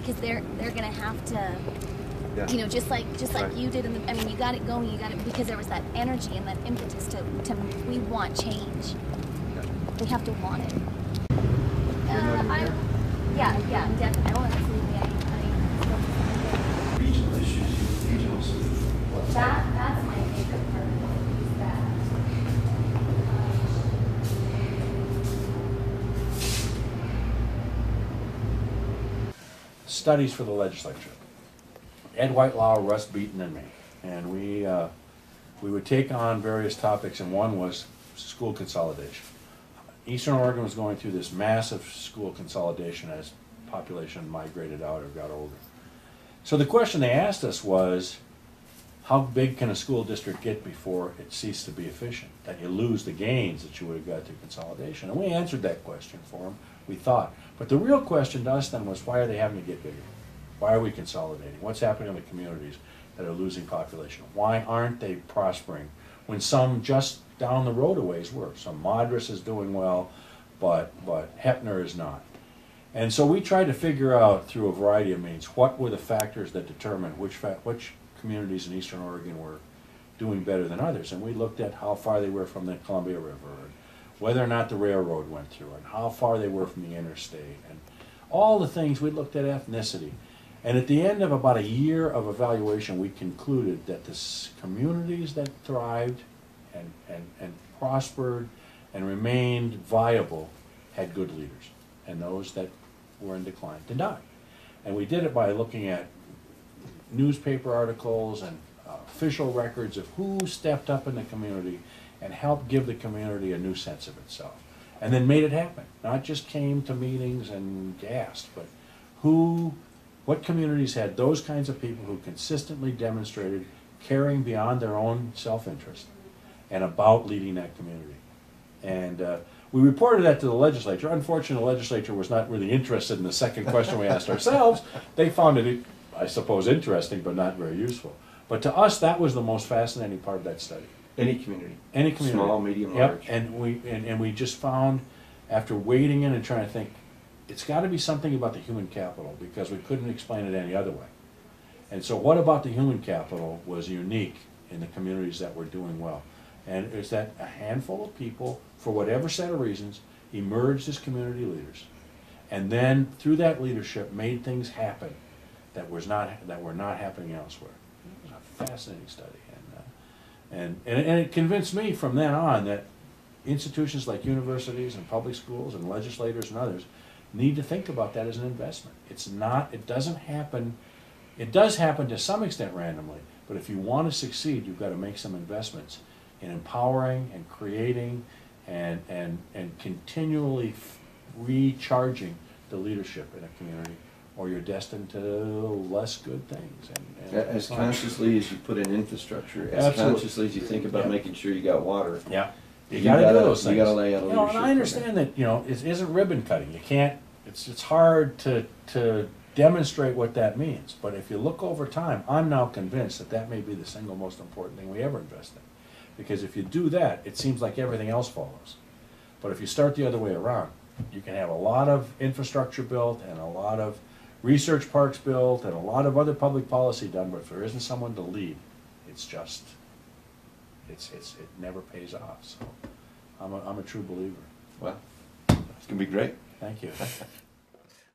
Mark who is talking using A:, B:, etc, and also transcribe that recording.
A: because they're going to have to,
B: Yeah.
A: you know, just like you did in the, I mean, you got it going, you got it, because there was that energy and that impetus to we want change.
B: Yeah.
A: We have to want it.
B: Yeah,
A: definitely. Oh, absolutely.
B: Regional issues, regional solutions.
A: That's my favorite part of it, is that
C: studies for the legislature. Ed Whitelaw, Russ Beaton, and me. And we would take on various topics, and one was school consolidation. Eastern Oregon was going through this massive school consolidation as population migrated out or got older. So the question they asked us was, how big can a school district get before it ceased to be efficient? That you lose the gains that you would have got through consolidation. And we answered that question for them, we thought. But the real question to us then was, why are they having to get bigger? Why are we consolidating? What's happening in the communities that are losing population? Why aren't they prospering when some just down the road a ways were? Some Madras is doing well, but Heppner is not. And so we tried to figure out through a variety of means what were the factors that determined which communities in Eastern Oregon were doing better than others. And we looked at how far they were from the Columbia River, and whether or not the railroad went through, and how far they were from the interstate, and all the things. We looked at ethnicity. And at the end of about a year of evaluation, we concluded that the communities that thrived and prospered and remained viable had good leaders, and those that were in decline did not. And we did it by looking at newspaper articles and official records of who stepped up in the community and helped give the community a new sense of itself, and then made it happen. Not just came to meetings and gassed, but what communities had those kinds of people who consistently demonstrated caring beyond their own self-interest and about leading that community. And we reported that to the legislature. Unfortunately, the legislature was not really interested in the second question we asked ourselves. They found it, I suppose, interesting, but not very useful. But to us, that was the most fascinating part of that study.
B: Any community.
C: Any community.
B: Small, medium,
C: yep.
B: large.
C: And we just found, after wading in and trying to think, it's got to be something about the human capital, because we couldn't explain it any other way. And so what about the human capital was unique in the communities that were doing well? And it's that a handful of people, for whatever set of reasons, emerged as community leaders, and then through that leadership made things happen that were not happening elsewhere. It was a fascinating study, and it convinced me from then on that institutions like universities and public schools and legislators and others need to think about that as an investment. It doesn't happen. It does happen to some extent randomly, but if you want to succeed, you've got to make some investments in empowering and creating and continually recharging the leadership in a community, or you're destined to less good things. And
B: as consciously as you put in infrastructure, as
C: Absolutely.
B: Consciously as you think about making sure you got water.
C: Yeah,
B: you
C: gotta do those things.
B: You gotta lay out a leadership.
C: And I understand that it isn't ribbon cutting. You can't. It's hard to demonstrate what that means. But if you look over time, I'm now convinced that may be the single most important thing we ever invest in. Because if you do that, it seems like everything else follows. But if you start the other way around, you can have a lot of infrastructure built and a lot of research parks built and a lot of other public policy done, but if there isn't someone to lead, it never pays off. So I'm a true believer.
B: Well, it's gonna be great.
C: Thank you.